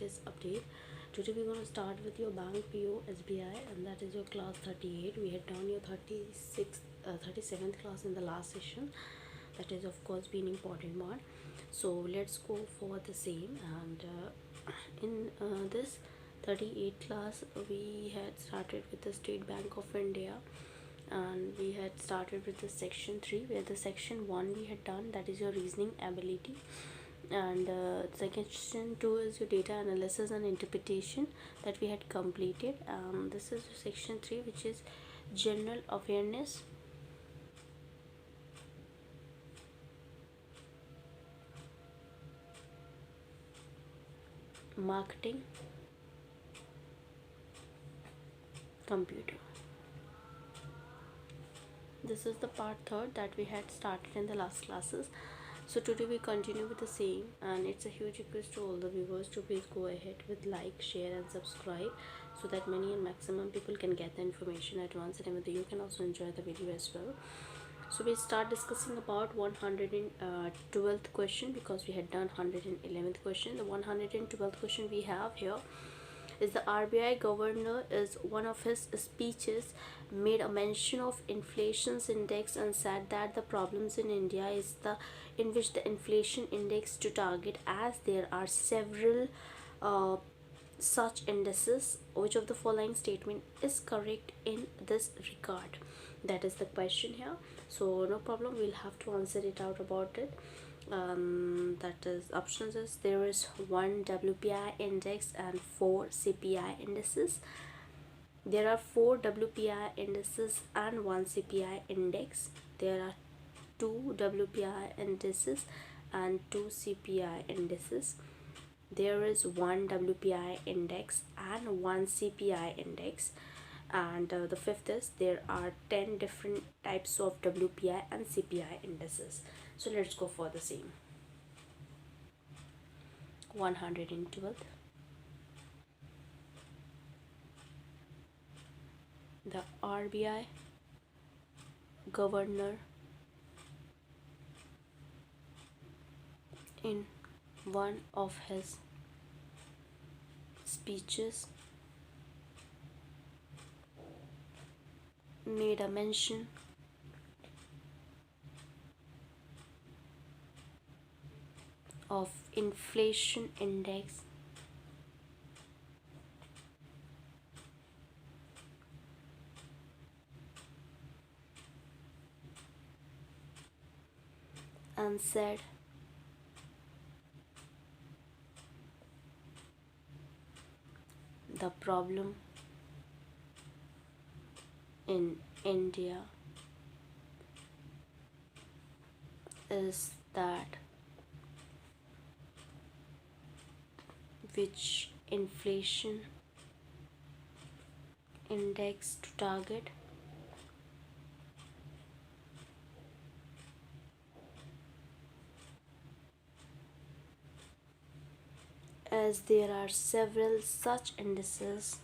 latest update. Today we're going to start with your bank PO SBI, and that is your class 38. We had done your 37th class in the last session. That is of course been important one. So let's go for the same. And in this 38 class we had started with the State Bank of India, and we had started with the section 3, where the section 1 we had done, that is your reasoning ability, and section 2 is your data analysis and interpretation, that we had completed. This is section 3, which is general awareness, marketing, computer. This is the part 3rd that we had started in the last classes. So today we continue with the same, and it's a huge request to all the viewers to please go ahead with like, share and subscribe, so that many and maximum people can get the information at once, and you can also enjoy the video as well. So we start discussing about 112th question, because we had done 111th question. The 112th question we have here is, the RBI governor is one of his speeches made a mention of inflation's index and said that the problems in India is in which the inflation index to target, as there are several such indices. Which of the following statement is correct in this regard? That is the question here. So no problem, we'll have to answer it out about it. That is, options is, there is 1 WPI index and 4 CPI indices. There are 4 WPI indices and 1 CPI index. There are 2 WPI indices and 2 CPI indices. There is 1 WPI index and 1 CPI index. And the 5th is, there are 10 different types of WPI and CPI indices. So let's go for the same. 112th. The RBI governor in one of his speeches made a mention of inflation index and said the problem in India is that which inflation index to target, as there are several such indices.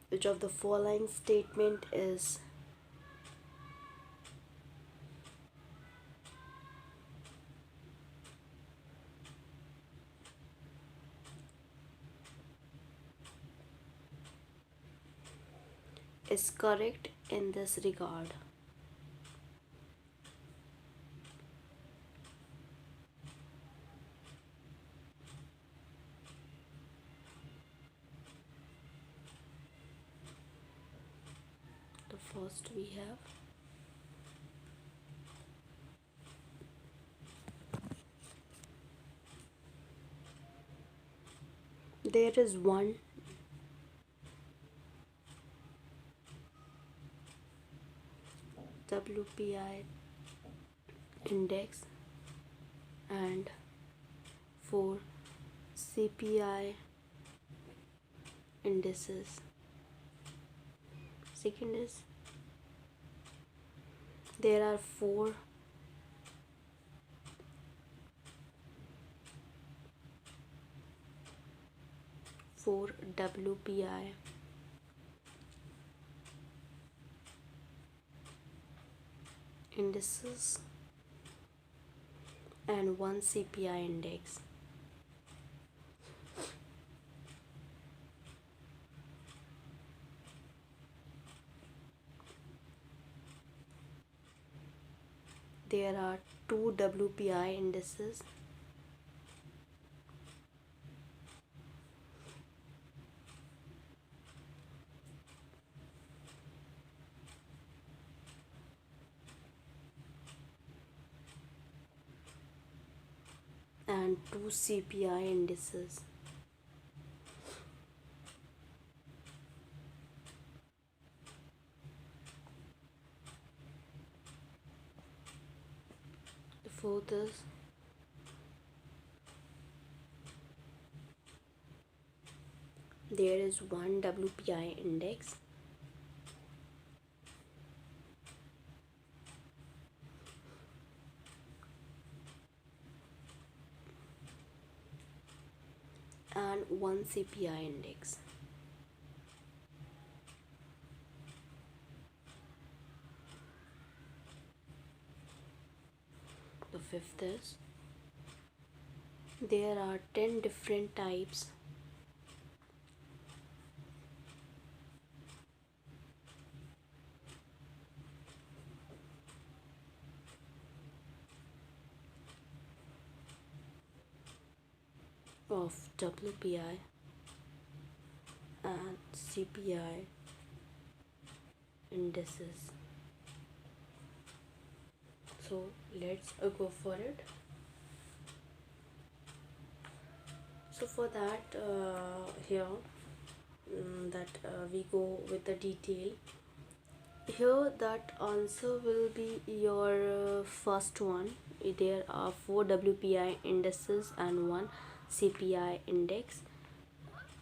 Which of the following statement is correct in this regard? The first we have there is 1 WPI index and 4 CPI indices. Second is, there are 4 4 WPI indices and 1 CPI index. There are 2 WPI indices and 2 CPI indices. The fourth is there is 1 WPI index and 1 CPI index. The fifth is there are 10 different types of WPI and CPI indices. So let's go for it. So for that here that we go with the detail. Here that answer will be your first one. There are 4 WPI indices and 1 CPI index.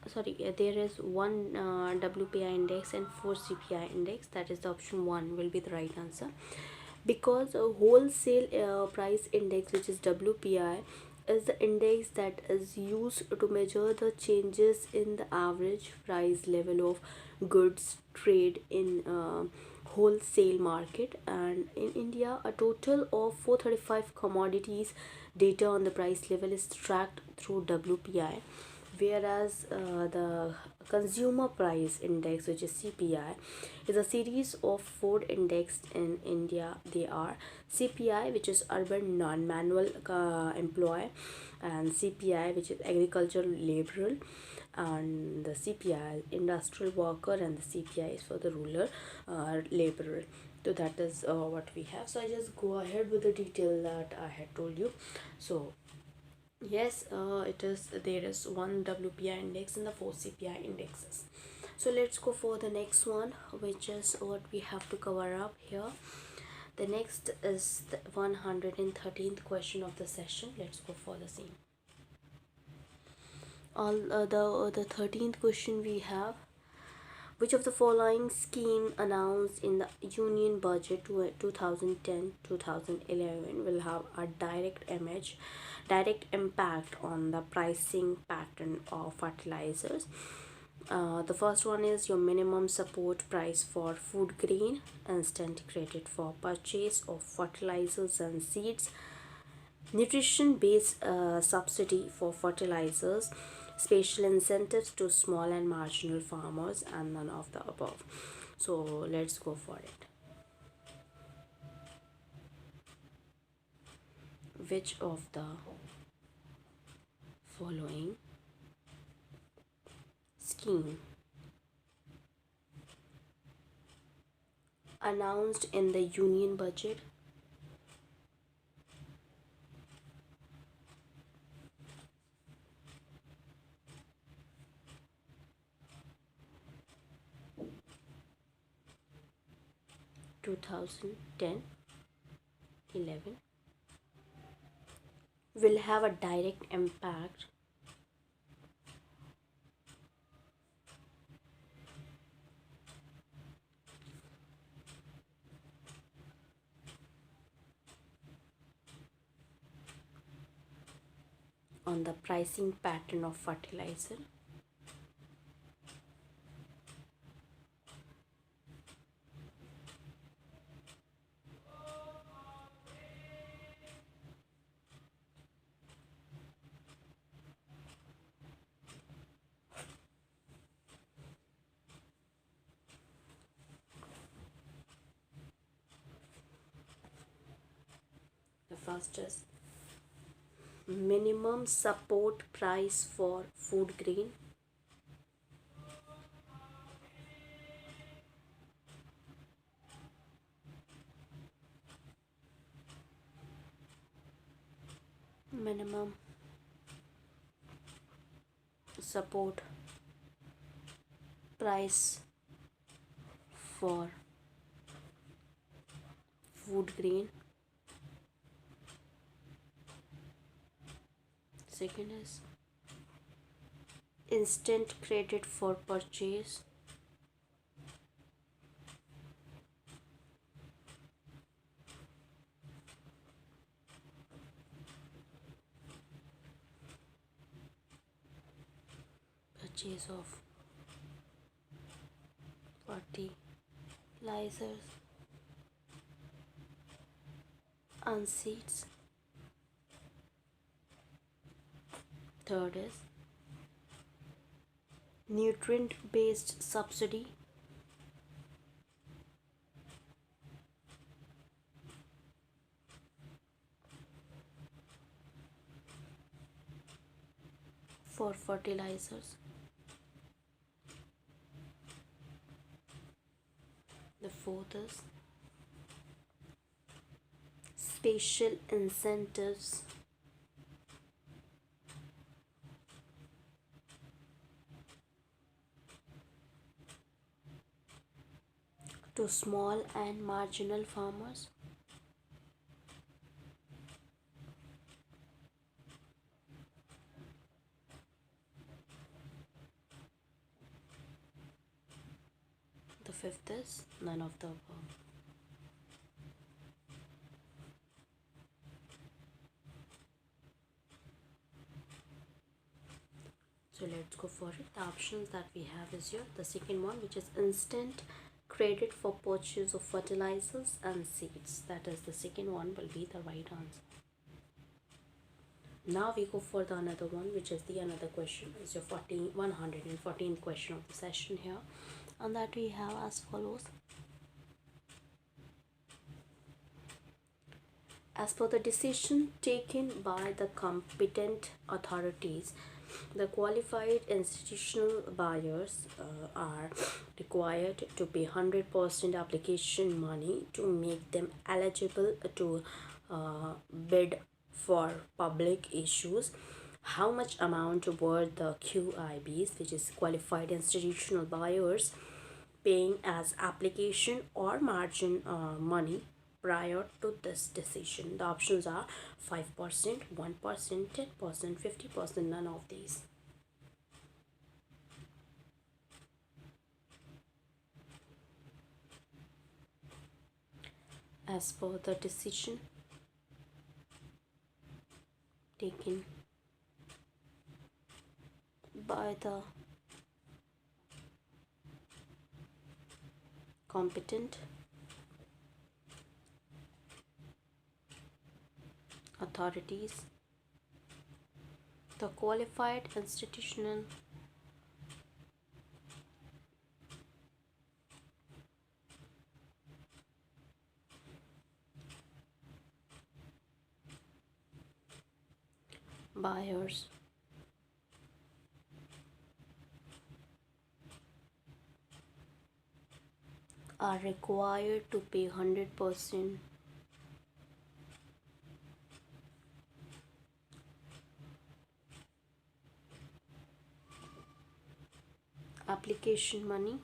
Sorry, there is 1 WPI index and 4 CPI index. That is the option 1 will be the right answer, because a wholesale price index, which is WPI, is the index that is used to measure the changes in the average price level of goods trade in wholesale market. And in India, a total of 435 commodities data on the price level is tracked through WPI, whereas the consumer price index, which is CPI, is a series of 4 indexed in India. They are CPI, which is urban non-manual employee, and CPI, which is agricultural laboral, and the CPI industrial worker, and the CPI is for the rural laborer. So that is what we have. So I just go ahead with the detail that I had told you. So yes, it is, there is 1 WPI index and the 4 CPI indexes. So let's go for the next one, which is what we have to cover up here. The next is the 113th question of the session. Let's go for the same. All the 13th question we have: which of the following scheme announced in the Union Budget 2010-2011 will have a direct impact on the pricing pattern of fertilizers? The first one is your minimum support price for food grain, instant credit for purchase of fertilizers and seeds, nutrition based subsidy for fertilizers, special incentives to small and marginal farmers, and none of the above. So let's go for it. Which of the following scheme announced in the Union Budget 2010-11 will have a direct impact on the pricing pattern of fertilizer? First is minimum support price for food grain. Minimum support price for food grain. Second is instant credit for purchase. Purchase of fertilizers and seeds. Third is nutrient based subsidy. For fertilizers. The fourth is special incentives to small and marginal farmers. The fifth is none of the above. So let's go for it. The options that we have is here. The second one, which is instant credit for purchase of fertilizers and seeds. That is the second one will be the right answer. Now we go for the another one, which is the another question. Is your 114th question of the session here, and that we have as follows. As per the decision taken by the competent authorities, the qualified institutional buyers are required to pay 100% application money to make them eligible to bid for public issues. How much amount were the QIBs, which is qualified institutional buyers, paying as application or margin money prior to this decision? The options are 5%, 1%, 10%, 50%, none of these. As per the decision taken by the competent authorities, the qualified institutional buyers are required to pay 100% application money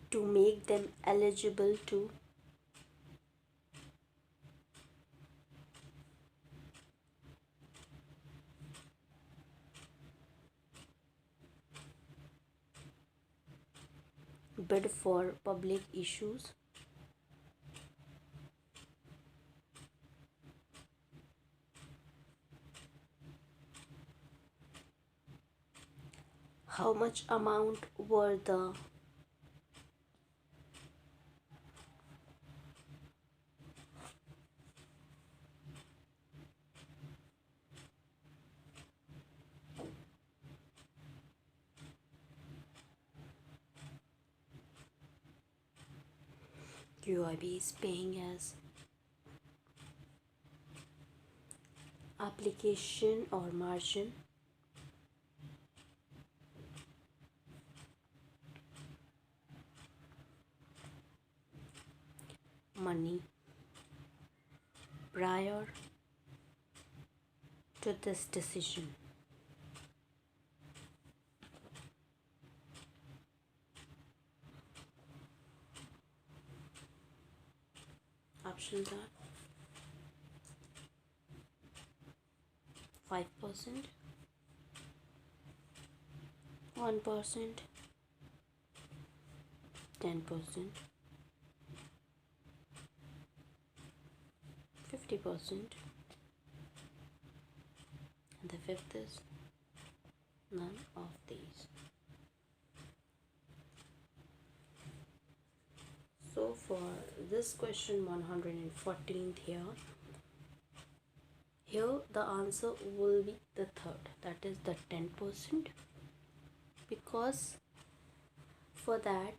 to make them eligible to bid for public issues. How much amount were the UIB is paying as application or margin, money prior to this decision. Options are 5%, 1%, 10%, 50%, and the fifth is none of these. So for this question 114th here the answer will be the third, that is the 10%, because for that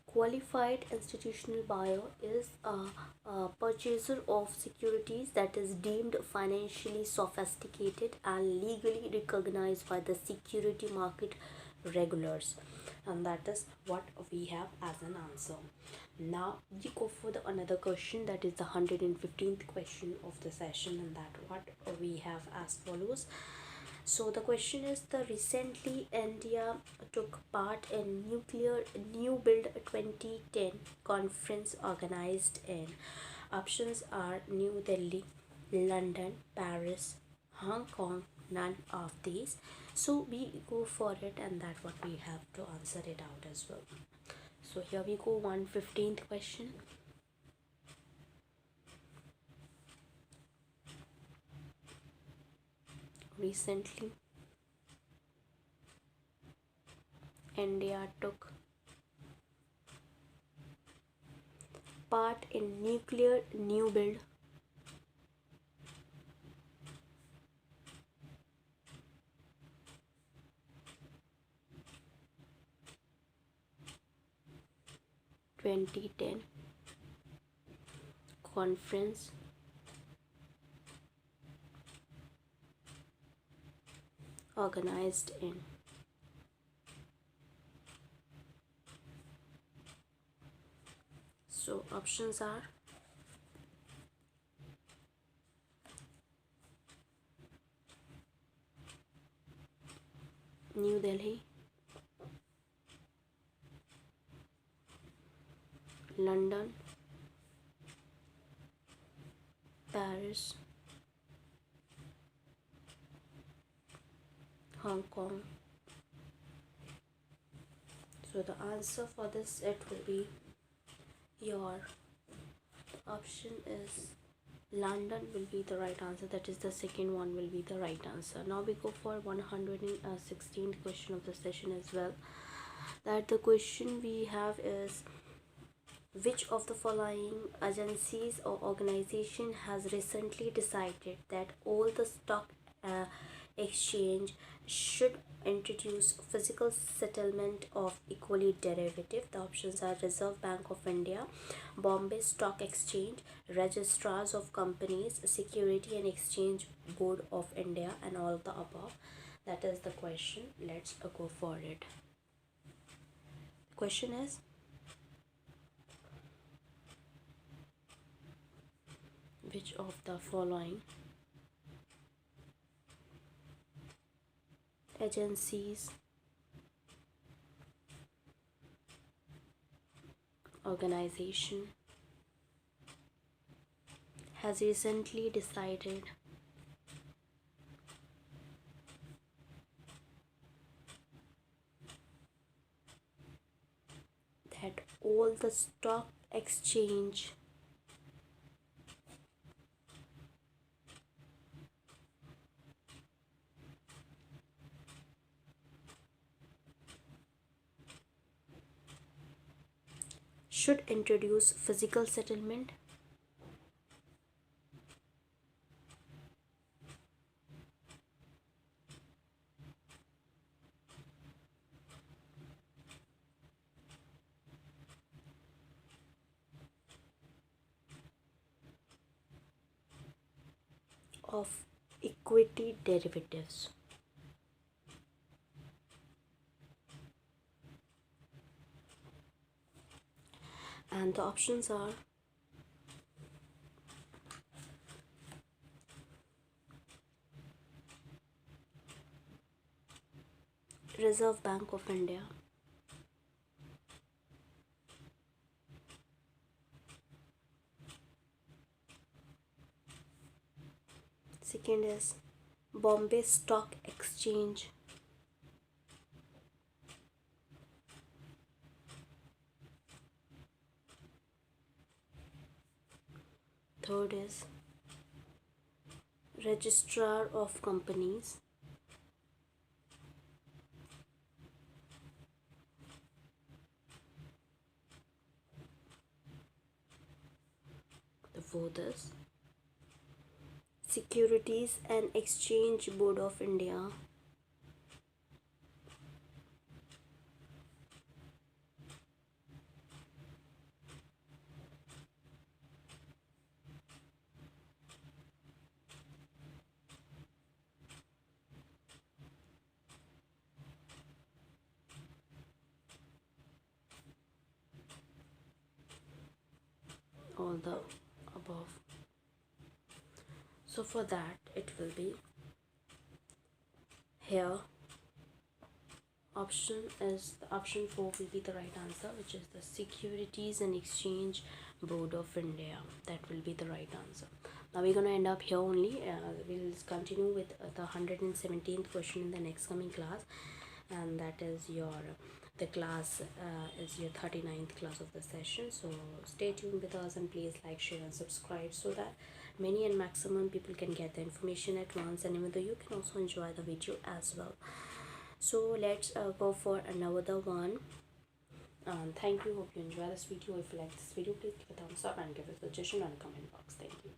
qualified institutional buyer is a purchaser of securities that is deemed financially sophisticated and legally recognized by the security market regulators, and that is what we have as an answer. Now we go for the another question, that is the 115th question of the session, and that what we have as follows. So the question is, the recently India took part in nuclear new build 2010 conference organized in, options are New Delhi, London, Paris, Hong Kong, none of these. So we go for it, and that what we have to answer it out as well. So here we go, 115th question. Recently India took part in nuclear new build 2010 conference organized in, so options are New Delhi, London, Paris, Hong Kong. So the answer for this, it will be your option is London will be the right answer, that is the second one will be the right answer. Now we go for 116th question of the session as well, that the question we have is, which of the following agencies or organization has recently decided that all the stock exchange should introduce physical settlement of equally derivative? The options are Reserve Bank of India, Bombay Stock Exchange, Registrars of Companies, Security and Exchange Board of India, and all of the above. That is the question. Let's go for it. Question is, which of the following agencies, organization has recently decided that all the stock exchange should introduce physical settlement? of equity derivatives. And the options are Reserve Bank of India, second is Bombay Stock Exchange, third is Registrar of Companies, the fourth is Securities and Exchange Board of India, all the above. So for that it will be here option is the option 4 will be the right answer, which is the Securities and Exchange Board of India. That will be the right answer. Now we're going to end up here only. We'll continue with the 117th question in the next coming class, and that is your the class is your 39th class of the session. So stay tuned with us and please like, share and subscribe so that many and maximum people can get the information at once, and even though you can also enjoy the video as well. So let's go for another one. Thank you, hope you enjoy this video. If you like this video, please give a thumbs up and give a suggestion on the comment box. Thank you.